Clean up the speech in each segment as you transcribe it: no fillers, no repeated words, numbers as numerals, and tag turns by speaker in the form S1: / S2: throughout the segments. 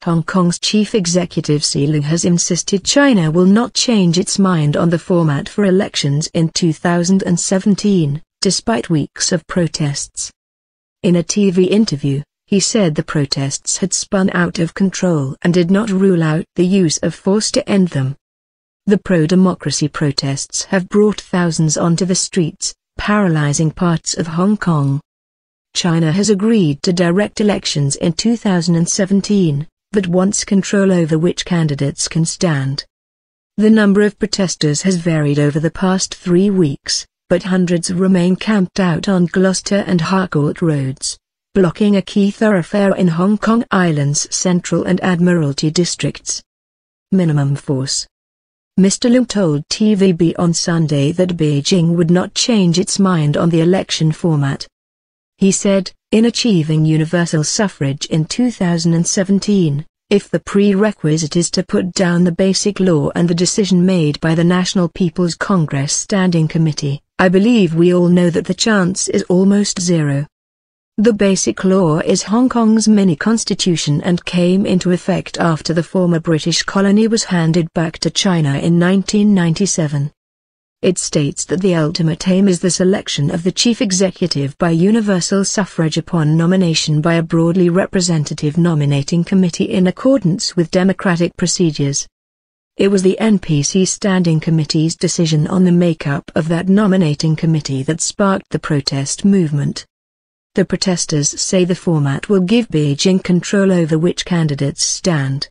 S1: Hong Kong's chief executive Leung has insisted China will not change its mind on the format for elections in 2017, despite weeks of protests. In a TV interview, he said the protests had spun out of control and did not rule out the use of force to end them. The pro-democracy protests have brought thousands onto the streets, paralysing parts of Hong Kong. China has agreed to direct elections in 2017, but wants control over which candidates can stand. The number of protesters has varied over the past 3 weeks, but hundreds remain camped out on Gloucester and Harcourt roads, blocking a key thoroughfare in Hong Kong Island's Central and Admiralty districts. Minimum force. Mr. Leung told TVB on Sunday that Beijing would not change its mind on the election format. He said, in achieving universal suffrage in 2017, if the prerequisite is to put down the basic law and the decision made by the National People's Congress Standing Committee, I believe we all know that the chance is almost zero. The basic law is Hong Kong's mini-constitution and came into effect after the former British colony was handed back to China in 1997. It states that the ultimate aim is the selection of the chief executive by universal suffrage upon nomination by a broadly representative nominating committee in accordance with democratic procedures. It was the NPC Standing Committee's decision on the makeup of that nominating committee that sparked the protest movement. The protesters say the format will give Beijing control over which candidates stand.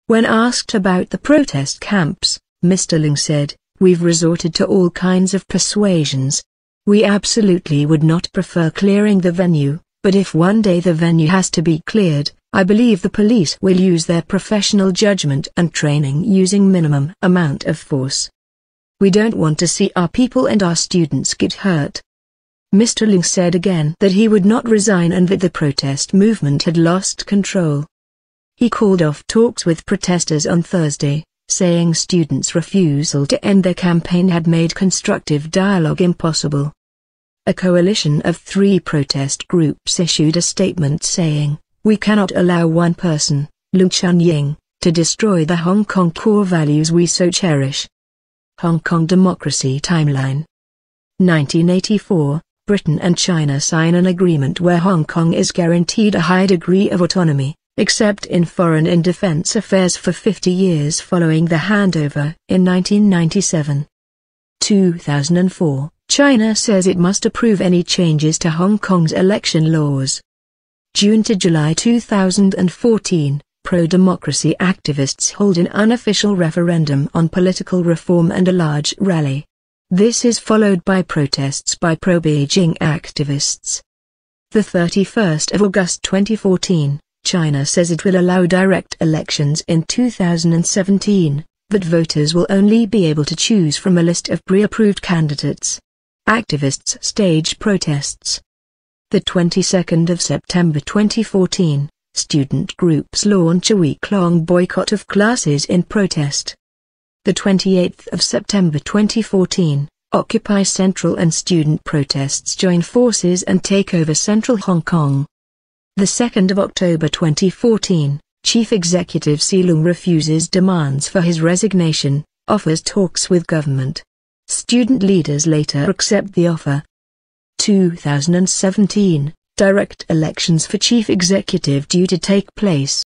S1: When asked about the protest camps, Mr. Leung said, "We've resorted to all kinds of persuasions. We absolutely would not prefer clearing the venue, but if one day the venue has to be cleared, I believe the police will use their professional judgment and training using minimum amount of force. We don't want to see our people and our students get hurt." Mr. Leung said again that he would not resign and that the protest movement had lost control. He called off talks with protesters on Thursday, saying students' refusal to end their campaign had made constructive dialogue impossible. A coalition of 3 protest groups issued a statement saying, "We cannot allow one person, Leung Chun-ying, to destroy the Hong Kong core values we so cherish." Hong Kong democracy timeline. 1984, Britain and China sign an agreement where Hong Kong is guaranteed a high degree of autonomy, except in foreign and defense affairs for 50 years following the handover in 1997. 2004, China says it must approve any changes to Hong Kong's election laws. June to July 2014, pro-democracy activists hold an unofficial referendum on political reform and a large rally. This is followed by protests by pro-Beijing activists. The 31st of August 2014, China says it will allow direct elections in 2017, but voters will only be able to choose from a list of pre-approved candidates. Activists stage protests. The 22nd of September 2014, student groups launch a week-long boycott of classes in protest. The 28th of September 2014, Occupy Central and student protests join forces and take over central Hong Kong. The 2nd of October 2014, Chief Executive Leung refuses demands for his resignation, offers talks with government. Student leaders later accept the offer. 2017, direct elections for chief executive due to take place.